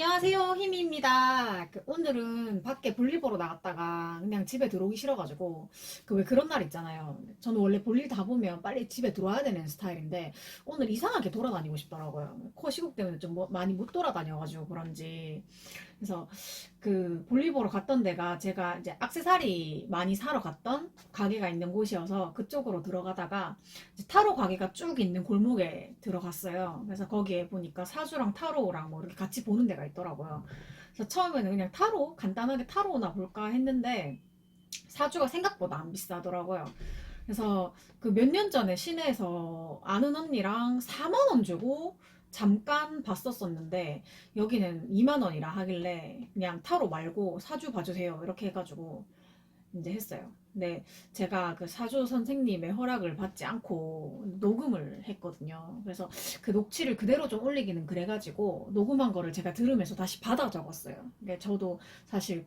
안녕하세요, 희미입니다. 오늘은 밖에 볼일 보러 나갔다가 그냥 집에 들어오기 싫어가지고 왜 그런 날 있잖아요. 저는 원래 볼일 다 보면 빨리 집에 들어와야 되는 스타일인데 오늘 이상하게 돌아다니고 싶더라고요. 코 시국 때문에 좀 많이 못 돌아다녀가지고 그런지. 그래서 볼일 보러 갔던 데가 제가 이제 액세서리 많이 사러 갔던 가게가 있는 곳이어서 그쪽으로 들어가다가 이제 타로 가게가 쭉 있는 골목에 들어갔어요. 그래서 거기에 보니까 사주랑 타로랑 뭐 이렇게 같이 보는 데가 있더라고요. 그래서 처음에는 그냥 타로 간단하게 타로나 볼까 했는데 사주가 생각보다 안 비싸더라고요. 그래서 몇 년 전에 시내에서 아는 언니랑 4만 원 주고 잠깐 봤었었는데 여기는 2만 원이라 하길래 그냥 타로 말고 사주 봐주세요 이렇게 해가지고 이제 했어요. 근데 제가 그 사주 선생님의 허락을 받지 않고 녹음을 했거든요. 그래서 그 녹취를 그대로 좀 올리기는 그래가지고 녹음한 거를 제가 들으면서 다시 받아 적었어요. 그러니까 저도 사실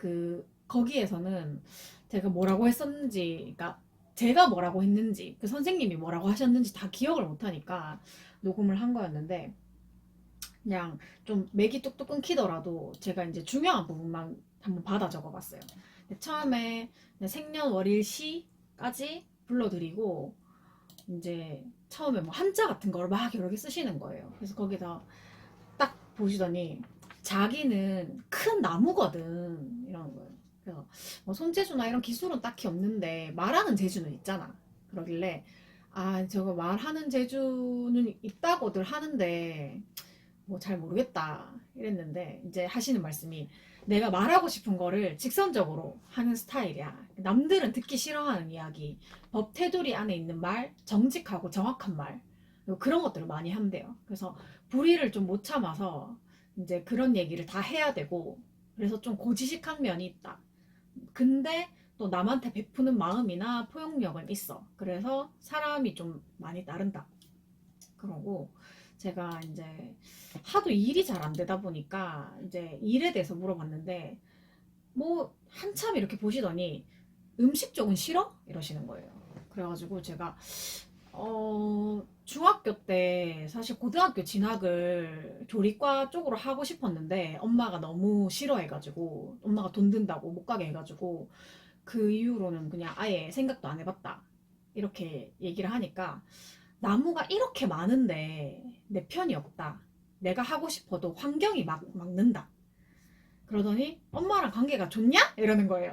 거기에서는 제가 뭐라고 했었는지, 그러니까 제가 뭐라고 했는지, 그 선생님이 뭐라고 하셨는지 다 기억을 못하니까 녹음을 한 거였는데 그냥 좀 맥이 뚝뚝 끊기더라도 제가 이제 중요한 부분만 한번 받아 적어봤어요. 처음에 생년월일시까지 불러드리고 이제 처음에 뭐 한자 같은 걸 막 여러 개 쓰시는 거예요. 그래서 거기서 딱 보시더니 자기는 큰 나무거든 이러는 거예요. 그래서 뭐 손재주나 이런 기술은 딱히 없는데 말하는 재주는 있잖아. 그러길래 아 저거 말하는 재주는 있다고들 하는데 뭐 잘 모르겠다 이랬는데 이제 하시는 말씀이 내가 말하고 싶은 거를 직선적으로 하는 스타일이야. 남들은 듣기 싫어하는 이야기, 법 테두리 안에 있는 말, 정직하고 정확한 말 그런 것들을 많이 한대요. 그래서 불의를 좀 못 참아서 이제 그런 얘기를 다 해야 되고 그래서 좀 고지식한 면이 있다. 근데 또 남한테 베푸는 마음이나 포용력은 있어. 그래서 사람이 좀 많이 따른다. 그러고 제가 이제 하도 일이 잘 안 되다 보니까 이제 일에 대해서 물어봤는데 뭐 한참 이렇게 보시더니 음식 쪽은 싫어? 이러시는 거예요. 그래가지고 제가 중학교 때 사실 고등학교 진학을 조리과 쪽으로 하고 싶었는데 엄마가 너무 싫어해가지고 엄마가 돈 든다고 못 가게 해가지고 그 이후로는 그냥 아예 생각도 안 해봤다. 이렇게 얘기를 하니까 나무가 이렇게 많은데 내 편이 없다. 내가 하고 싶어도 환경이 막는다. 그러더니 엄마랑 관계가 좋냐? 이러는 거예요.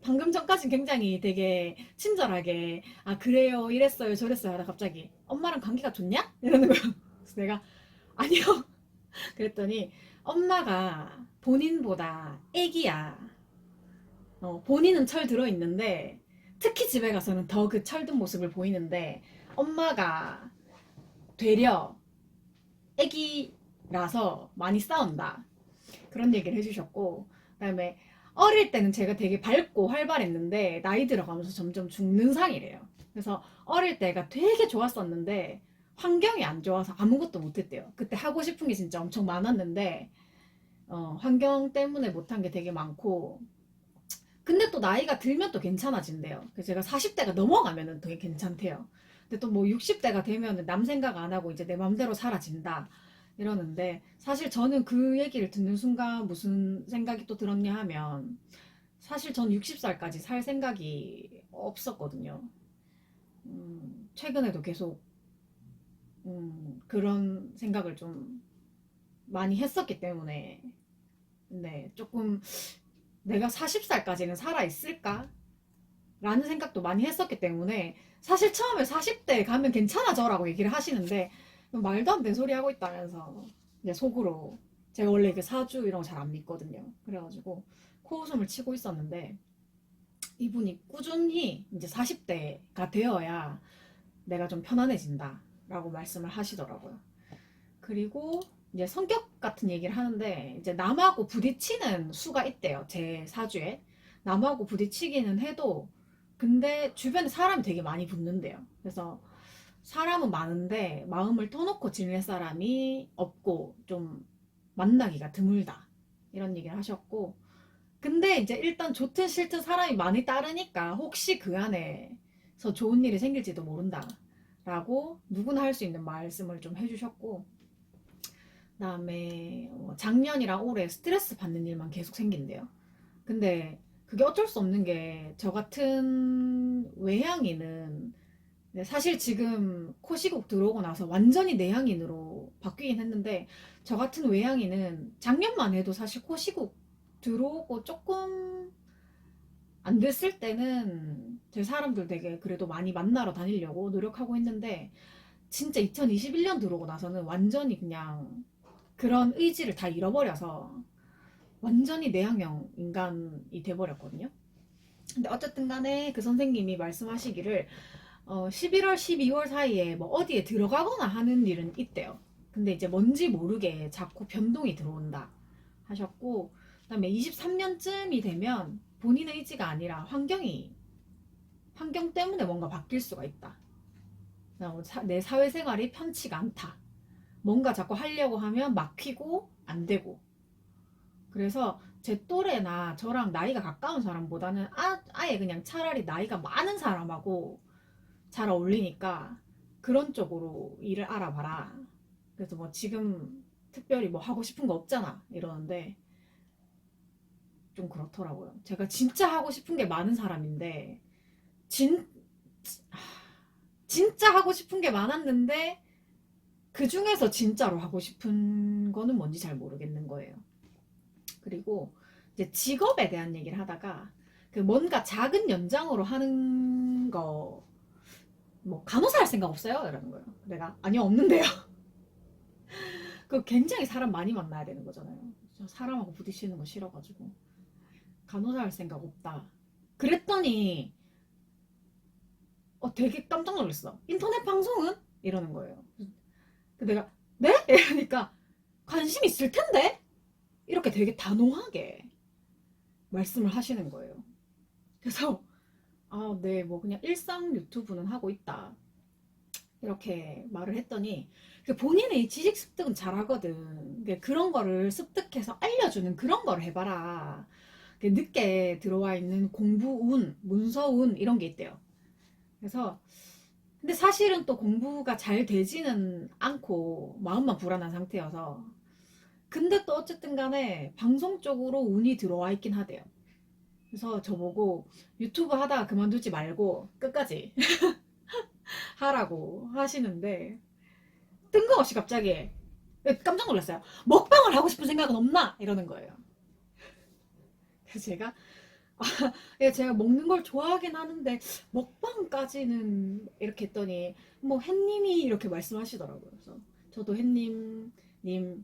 방금 전까지 굉장히 되게 친절하게 아 그래요 이랬어요 저랬어요 하다 갑자기 엄마랑 관계가 좋냐? 이러는 거예요. 그래서 내가 아니요. 그랬더니 엄마가 본인보다 애기야. 본인은 철 들어있는데 특히 집에 가서는 더 그 철든 모습을 보이는데 엄마가 되려 애기라서 많이 싸운다. 그런 얘기를 해주셨고 그다음에 어릴 때는 제가 되게 밝고 활발했는데 나이 들어가면서 점점 죽는 상이래요. 그래서 어릴 때가 되게 좋았었는데 환경이 안 좋아서 아무것도 못했대요. 그때 하고 싶은 게 진짜 엄청 많았는데 환경 때문에 못한 게 되게 많고 근데 또 나이가 들면 또 괜찮아진대요. 그래서 제가 40대가 넘어가면은 되게 괜찮대요. 근데 또 뭐 60대가 되면은 남 생각 안 하고 이제 내 맘대로 살아진다. 이러는데 사실 저는 그 얘기를 듣는 순간 무슨 생각이 또 들었냐 하면 사실 전 60살까지 살 생각이 없었거든요. 최근에도 계속 그런 생각을 좀 많이 했었기 때문에 네, 조금 내가 40살까지는 살아있을까? 라는 생각도 많이 했었기 때문에 사실 처음에 40대 가면 괜찮아져라고 얘기를 하시는데 말도 안 되는 소리 하고 있다면서 이제 속으로 제가 원래 그 사주 이런 거 잘 안 믿거든요. 그래가지고 코웃음을 치고 있었는데 이분이 꾸준히 이제 40대가 되어야 내가 좀 편안해진다 라고 말씀을 하시더라고요. 그리고 이제 성격 같은 얘기를 하는데 이제 남하고 부딪히는 수가 있대요. 제 사주에. 남하고 부딪히기는 해도 근데 주변에 사람이 되게 많이 붙는데요. 그래서 사람은 많은데 마음을 터놓고 지낼 사람이 없고 좀 만나기가 드물다. 이런 얘기를 하셨고 근데 이제 일단 좋든 싫든 사람이 많이 따르니까 혹시 그 안에서 좋은 일이 생길지도 모른다. 라고 누구나 할 수 있는 말씀을 좀 해주셨고 그다음에 작년이랑 올해 스트레스 받는 일만 계속 생긴대요. 근데 그게 어쩔 수 없는 게 저 같은 외향인은 사실 지금 코시국 들어오고 나서 완전히 내향인으로 바뀌긴 했는데 저 같은 외향인은 작년만 해도 사실 코시국 들어오고 조금 안 됐을 때는 제 사람들 되게 그래도 많이 만나러 다니려고 노력하고 했는데 진짜 2021년 들어오고 나서는 완전히 그냥 그런 의지를 다 잃어버려서 완전히 내향형 인간이 돼버렸거든요. 근데 어쨌든 간에 그 선생님이 말씀하시기를 11월, 12월 사이에 뭐 어디에 들어가거나 하는 일은 있대요. 근데 이제 뭔지 모르게 자꾸 변동이 들어온다 하셨고, 그다음에 23년쯤이 되면 본인의 의지가 아니라 환경 때문에 뭔가 바뀔 수가 있다. 내 사회생활이 편치가 않다. 뭔가 자꾸 하려고 하면 막히고 안 되고. 그래서 제 또래나 저랑 나이가 가까운 사람보다는 아예 그냥 차라리 나이가 많은 사람하고 잘 어울리니까 그런 쪽으로 일을 알아봐라. 그래서 뭐 지금 특별히 뭐 하고 싶은 거 없잖아 이러는데 좀 그렇더라고요. 제가 진짜 하고 싶은 게 많은 사람인데 진 진짜 하고 싶은 게 많았는데 그 중에서 진짜로 하고 싶은 거는 뭔지 잘 모르겠는 거예요. 그리고 이제 직업에 대한 얘기를 하다가 그 뭔가 작은 연장으로 하는 거 뭐 간호사 할 생각 없어요? 이러는 거예요. 내가 아니요 없는데요. 그 굉장히 사람 많이 만나야 되는 거잖아요. 저 사람하고 부딪히는 거 싫어가지고 간호사 할 생각 없다. 그랬더니 되게 깜짝 놀랐어. 인터넷 방송은? 이러는 거예요. 그 내가 네? 이러니까 관심 있을 텐데? 이렇게 되게 단호하게 말씀을 하시는 거예요. 그래서 네, 뭐 그냥 일상 유튜브는 하고 있다. 이렇게 말을 했더니 본인의 지식 습득은 잘하거든. 그런 거를 습득해서 알려주는 그런 거를 해봐라. 늦게 들어와 있는 공부운, 문서운 이런 게 있대요. 그래서 근데 사실은 또 공부가 잘 되지는 않고 마음만 불안한 상태여서 근데 또 어쨌든 간에 방송 쪽으로 운이 들어와 있긴 하대요. 그래서 저보고 유튜브 하다가 그만두지 말고 끝까지 하라고 하시는데 뜬금없이 갑자기 깜짝 놀랐어요. 먹방을 하고 싶은 생각은 없나? 이러는 거예요. 그래서 제가 먹는 걸 좋아하긴 하는데 먹방까지는 이렇게 했더니 뭐 햇님이 이렇게 말씀하시더라고요. 그래서 저도 햇님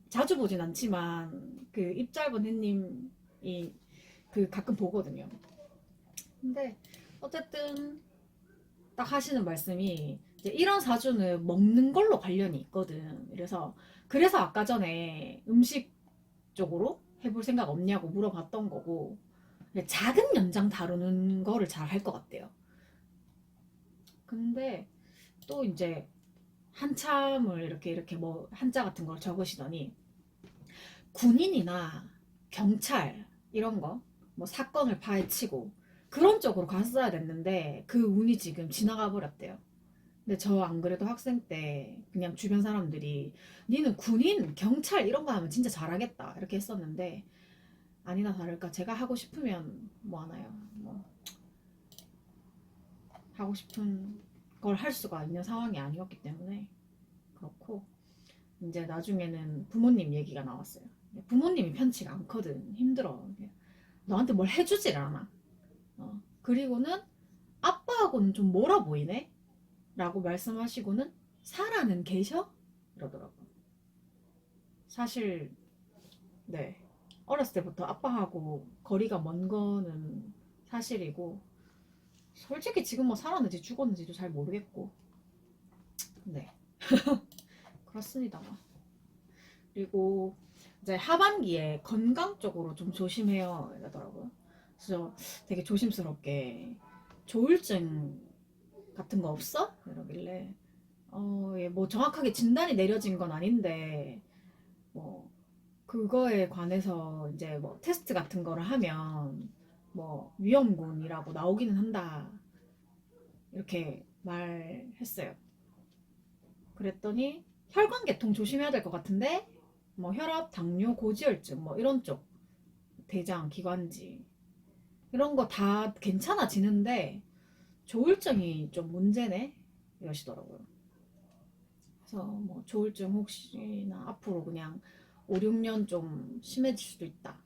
자주 보진 않지만 그 입 짧은 햇님이 그 가끔 보거든요. 근데 어쨌든 딱 하시는 말씀이 이제 이런 사주는 먹는 걸로 관련이 있거든. 그래서 아까 전에 음식 쪽으로 해볼 생각 없냐고 물어봤던 거고 작은 연장 다루는 거를 잘 할 것 같대요. 근데 또 이제 한참을 이렇게 뭐 한자 같은 걸 적으시더니 군인이나 경찰 이런 거 뭐 사건을 파헤치고 그런 쪽으로 갔어야 됐는데 그 운이 지금 지나가 버렸대요. 근데 저 안 그래도 학생 때 그냥 주변 사람들이 니는 군인, 경찰 이런 거 하면 진짜 잘하겠다 이렇게 했었는데 아니나 다를까 제가 하고 싶으면 뭐 하나요? 뭐 하고 싶은 걸 할 수가 있는 상황이 아니었기 때문에 그렇고 이제 나중에는 부모님 얘기가 나왔어요. 부모님이 편치가 않거든. 힘들어. 너한테 뭘 해주질 않아. 그리고는 아빠하고는 좀 멀어 보이네? 라고 말씀하시고는 살아는 계셔? 이러더라고. 사실 네 어렸을 때부터 아빠하고 거리가 먼 거는 사실이고 솔직히 지금 뭐 살았는지 죽었는지도 잘 모르겠고 네 그렇습니다. 그리고 이제 하반기에 건강 쪽으로 좀 조심해요 이러더라고요. 그래서 되게 조심스럽게 조울증 같은 거 없어? 이러길래 예, 뭐 정확하게 진단이 내려진 건 아닌데 뭐 그거에 관해서 이제 뭐 테스트 같은 거를 하면 뭐 위험군이라고 나오기는 한다 이렇게 말했어요. 그랬더니 혈관계통 조심해야 될 것 같은데 뭐 혈압, 당뇨, 고지혈증 뭐 이런 쪽, 대장, 기관지 이런 거 다 괜찮아지는데 조울증이 좀 문제네 이러시더라고요. 그래서 뭐 조울증 혹시나 앞으로 그냥 5, 6년 좀 심해질 수도 있다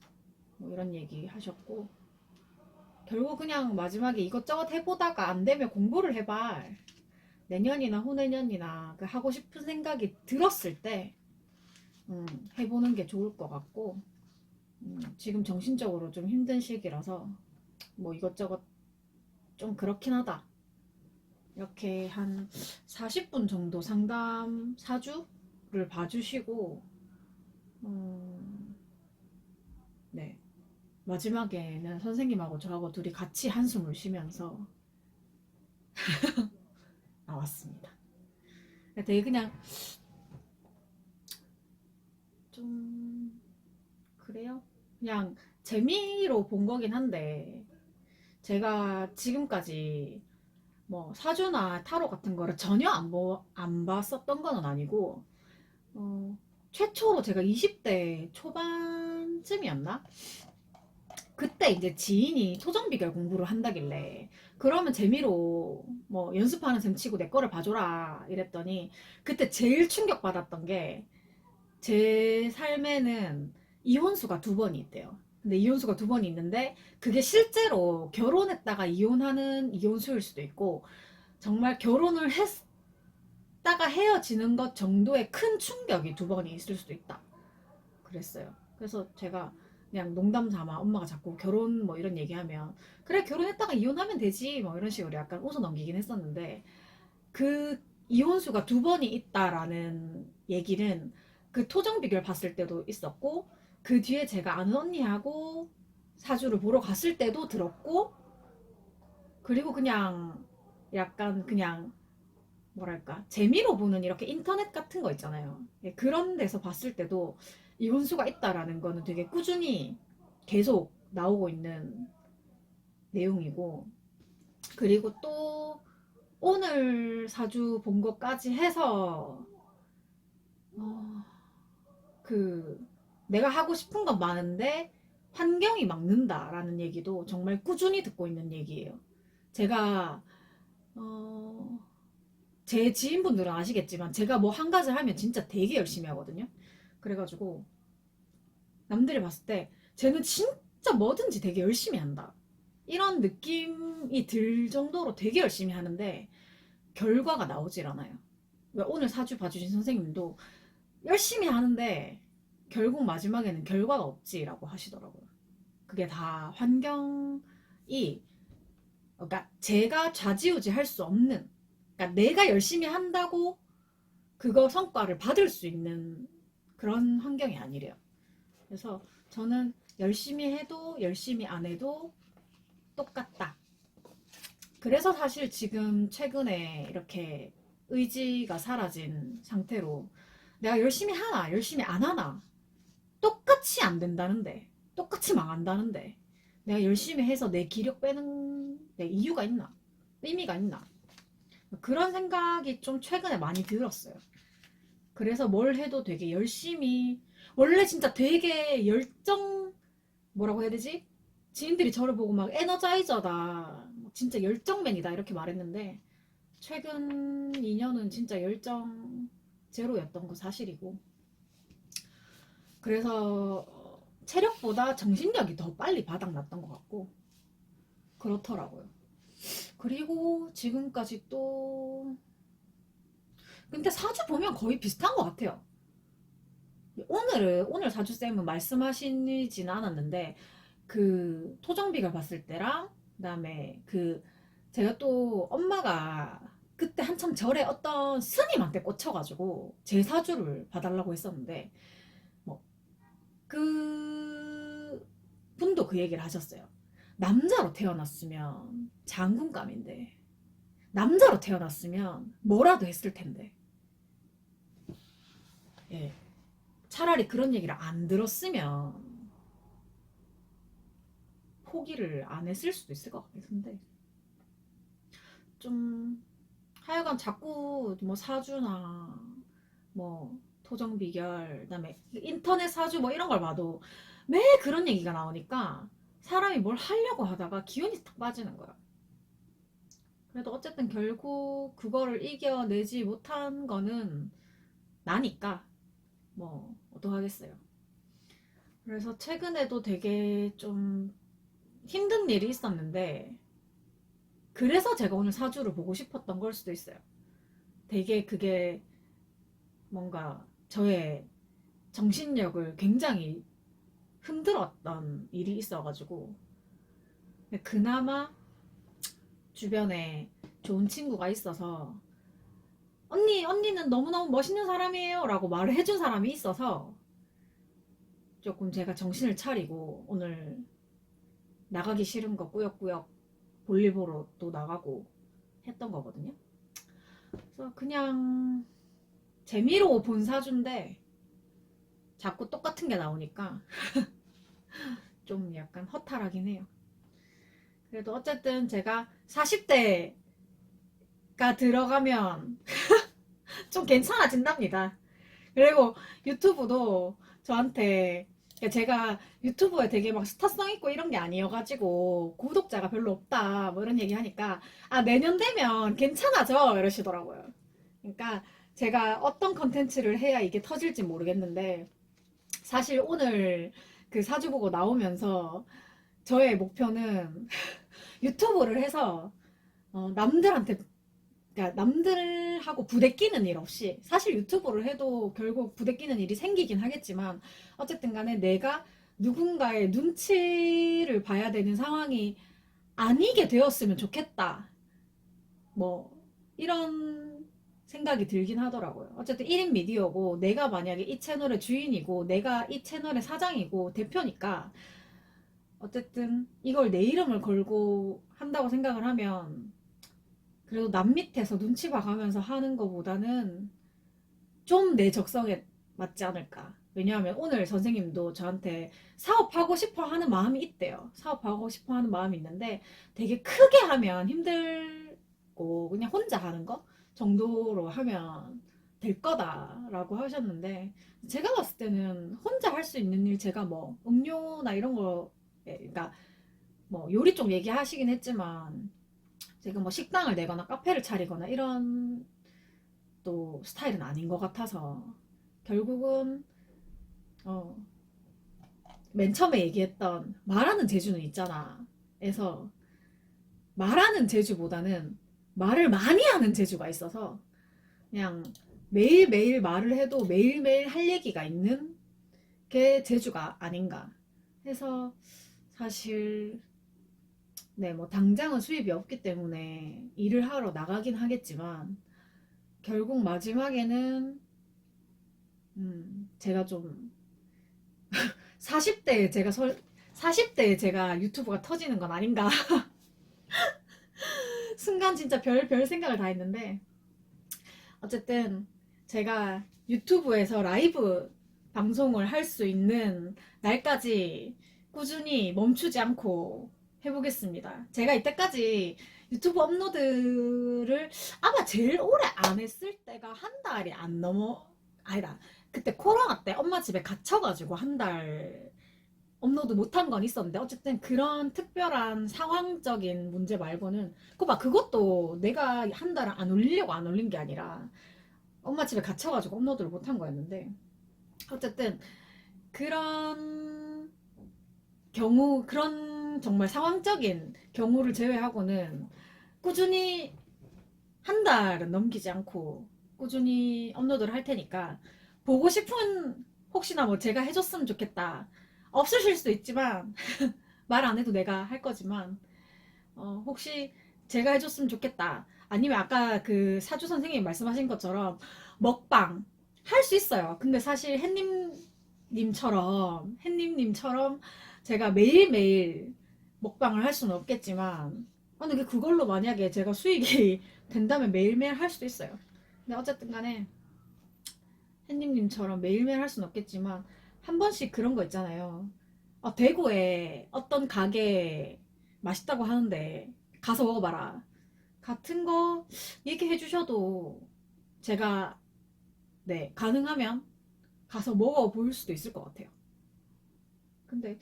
뭐 이런 얘기 하셨고, 결국 그냥 마지막에 이것저것 해보다가 안 되면 공부를 해봐. 내년이나 후내년이나 그 하고 싶은 생각이 들었을 때 해보는 게 좋을 것 같고, 지금 정신적으로 좀 힘든 시기라서 뭐 이것저것 좀 그렇긴 하다. 이렇게 한 40분 정도 상담 사주를 봐주시고, 네. 마지막에는 선생님하고 저하고 둘이 같이 한숨을 쉬면서 나왔습니다. 되게 그냥 좀 그래요. 그냥 재미로 본 거긴 한데, 제가 지금까지 뭐 사주나 타로 같은 거를 전혀 안 봤었던 건 아니고, 어, 최초로 제가 20대 초반쯤이었나? 그때 이제 지인이 토정비결 공부를 한다길래, 그러면 재미로 뭐 연습하는 셈 치고 내 거를 봐줘라 이랬더니, 그때 제일 충격받았던 게, 제 삶에는 이혼수가 두 번이 있대요. 근데 이혼수가 두 번이 있는데 그게 실제로 결혼했다가 이혼하는 이혼수일 수도 있고, 정말 결혼을 했다가 헤어지는 것 정도의 큰 충격이 두 번이 있을 수도 있다 그랬어요. 그래서 제가 그냥 농담 삼아 엄마가 자꾸 결혼 뭐 이런 얘기하면, 그래 결혼했다가 이혼하면 되지 뭐 이런 식으로 약간 웃어 넘기긴 했었는데, 그 이혼수가 두 번이 있다라는 얘기는 그 토정 비결 봤을 때도 있었고, 그 뒤에 제가 아는 언니하고 사주를 보러 갔을 때도 들었고, 그리고 그냥 약간 그냥 뭐랄까 재미로 보는 이렇게 인터넷 같은 거 있잖아요. 예, 그런 데서 봤을 때도 이혼수가 있다라는 거는 되게 꾸준히 계속 나오고 있는 내용이고, 그리고 또 오늘 사주 본 것까지 해서 어, 그 내가 하고 싶은 건 많은데 환경이 막는다라는 얘기도 정말 꾸준히 듣고 있는 얘기예요. 제가 어, 제 지인분들은 아시겠지만 제가 뭐 한 가지 하면 진짜 되게 열심히 하거든요. 그래가지고 남들이 봤을 때 쟤는 진짜 뭐든지 되게 열심히 한다, 이런 느낌이 들 정도로 되게 열심히 하는데 결과가 나오질 않아요. 오늘 사주 봐주신 선생님도 열심히 하는데 결국 마지막에는 결과가 없지라고 하시더라고요. 그게 다 환경이, 그러니까 제가 좌지우지 할 수 없는, 그러니까 내가 열심히 한다고 그거 성과를 받을 수 있는 그런 환경이 아니래요. 그래서 저는 열심히 해도 열심히 안 해도 똑같다. 그래서 사실 지금 최근에 이렇게 의지가 사라진 상태로, 내가 열심히 하나 열심히 안 하나 똑같이 안 된다는데, 똑같이 망한다는데, 내가 열심히 해서 내 기력 빼는 내 이유가 있나? 의미가 있나? 그런 생각이 좀 최근에 많이 들었어요. 그래서 뭘 해도 되게 열심히, 원래 진짜 되게 뭐라고 해야 되지? 지인들이 저를 보고 막 에너자이저다, 진짜 열정맨이다 이렇게 말했는데, 최근 2년은 진짜 열정 제로였던 거 사실이고, 그래서 체력보다 정신력이 더 빨리 바닥났던 것 같고 그렇더라고요. 그리고 지금까지 또, 근데 사주 보면 거의 비슷한 것 같아요. 오늘 사주쌤은 말씀하시진 않았는데, 그 토정비가 봤을 때랑 그다음에 그 제가 또 엄마가 그때 한참 절에 어떤 스님한테 꽂혀가지고 제 사주를 봐달라고 했었는데, 뭐 그 분도 그 얘기를 하셨어요. 남자로 태어났으면 장군감인데, 남자로 태어났으면 뭐라도 했을 텐데, 예. 차라리 그런 얘기를 안 들었으면 포기를 안 했을 수도 있을 것 같긴 한데, 좀 하여간 자꾸 뭐 사주나 뭐 토정 비결, 그다음에 인터넷 사주 뭐 이런 걸 봐도 매 그런 얘기가 나오니까 사람이 뭘 하려고 하다가 기운이 탁 빠지는 거야. 그래도 어쨌든 결국 그거를 이겨내지 못한 거는 나니까 뭐 어떡하겠어요. 그래서 최근에도 되게 좀 힘든 일이 있었는데 그래서 제가 오늘 사주를 보고 싶었던 걸 수도 있어요. 되게 그게 뭔가 저의 정신력을 굉장히 흔들었던 일이 있어가지고 그나마 주변에 좋은 친구가 있어서 언니는 너무너무 멋있는 사람이에요 라고 말을 해준 사람이 있어서 조금 제가 정신을 차리고 오늘 나가기 싫은 거 꾸역꾸역 볼일 보러 또 나가고 했던 거거든요. 그래서 그냥 재미로 본 사주인데 자꾸 똑같은 게 나오니까 좀 약간 허탈하긴 해요. 그래도 어쨌든 제가 40대가 들어가면 좀 괜찮아진답니다. 그리고 유튜브도 저한테 제가 유튜브에 되게 막 스타성 있고 이런 게 아니어가지고 구독자가 별로 없다 뭐 이런 얘기 하니까 아 내년 되면 괜찮아져 이러시더라고요. 그러니까 제가 어떤 컨텐츠를 해야 이게 터질지 모르겠는데 사실 오늘 그 사주 보고 나오면서 저의 목표는 유튜브를 해서 남들한테 그러니까 남들하고 부대끼는 일 없이 사실 유튜브를 해도 결국 부대끼는 일이 생기긴 하겠지만 어쨌든 간에 내가 누군가의 눈치를 봐야 되는 상황이 아니게 되었으면 좋겠다. 뭐 이런 생각이 들긴 하더라고요. 어쨌든 1인 미디어고 내가 만약에 이 채널의 주인이고 내가 이 채널의 사장이고 대표니까 어쨌든 이걸 내 이름을 걸고 한다고 생각을 하면 그래도 남 밑에서 눈치 봐가면서 하는 것보다는 좀 내 적성에 맞지 않을까. 왜냐하면 오늘 선생님도 저한테 사업하고 싶어 하는 마음이 있대요. 사업하고 싶어 하는 마음이 있는데 되게 크게 하면 힘들고 그냥 혼자 하는 거 정도로 하면 될 거다라고 하셨는데 제가 봤을 때는 혼자 할 수 있는 일 제가 뭐 음료나 이런 거 그러니까 뭐 요리 쪽 얘기하시긴 했지만 제가 뭐 식당을 내거나 카페를 차리거나 이런 또 스타일은 아닌 것 같아서 결국은 어, 맨 처음에 얘기했던 말하는 재주는 있잖아. 그래서 말하는 재주보다는 말을 많이 하는 재주가 있어서 그냥 매일매일 말을 해도 매일매일 할 얘기가 있는 게 재주가 아닌가 해서 사실 네, 뭐 당장은 수입이 없기 때문에 일을 하러 나가긴 하겠지만 결국 마지막에는 제가 좀 40대에 제가 40대에 제가 유튜브가 터지는 건 아닌가 순간 진짜 별 생각을 다 했는데 어쨌든 제가 유튜브에서 라이브 방송을 할 수 있는 날까지 꾸준히 멈추지 않고 해보겠습니다. 제가 이때까지 유튜브 업로드를 아마 제일 오래 안 했을 때가 한 달이 안 넘어, 아니다. 그때 코로나 때 엄마 집에 갇혀가지고 한 달 업로드 못한 건 있었는데 어쨌든 그런 특별한 상황적인 문제 말고는 그것도 내가 한 달 안 올리려고 안 올린 게 아니라 엄마 집에 갇혀가지고 업로드를 못한 거였는데 어쨌든 그런 경우 그런 정말 상황적인 경우를 제외하고는 꾸준히 한 달은 넘기지 않고 꾸준히 업로드를 할 테니까 보고 싶은 혹시나 뭐 제가 해줬으면 좋겠다 없으실 수도 있지만 말 안 해도 내가 할 거지만 혹시 제가 해줬으면 좋겠다 아니면 아까 그 사주 선생님이 말씀하신 것처럼 먹방 할 수 있어요. 근데 사실 햇님님처럼 제가 매일매일 먹방을 할 수는 없겠지만 근데 그걸로 만약에 제가 수익이 된다면 매일매일 할 수도 있어요. 근데 어쨌든 간에 햇님님처럼 매일매일 할 수는 없겠지만 한 번씩 그런 거 있잖아요. 대구에 어떤 가게 맛있다고 하는데 가서 먹어봐라 같은 거 얘기해 주셔도 제가 네 가능하면 가서 먹어 볼 수도 있을 것 같아요. 근데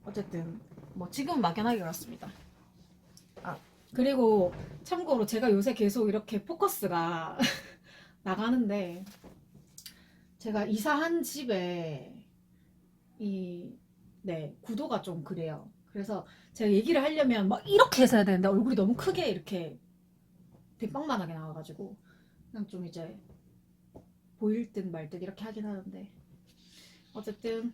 어쨌든 뭐 지금 막연하게 그렇습니다. 아, 그리고 참고로 제가 요새 계속 이렇게 포커스가 나가는데, 제가 이사한 집에 이, 네, 구도가 좀 그래요. 그래서 제가 얘기를 하려면 막 이렇게 해서 해야 되는데 얼굴이 너무 크게 이렇게 대빵만하게 나와가지고 그냥 좀 이제 보일 듯 말 듯 이렇게 하긴 하는데, 어쨌든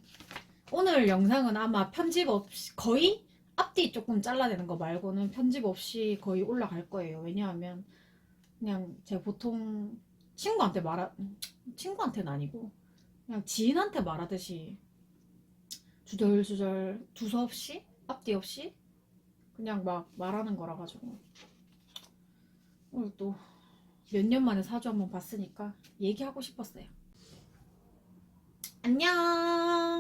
오늘 영상은 아마 편집 없이 거의 앞뒤 조금 잘라내는 거 말고는 편집 없이 거의 올라갈 거예요. 왜냐하면 그냥 제가 보통 친구한테는 아니고 그냥 지인한테 말하듯이 주절주절 두서없이 앞뒤 없이 그냥 막 말하는 거라 가지고, 오늘 또 몇 년 만에 사주 한번 봤으니까 얘기하고 싶었어요. 안녕.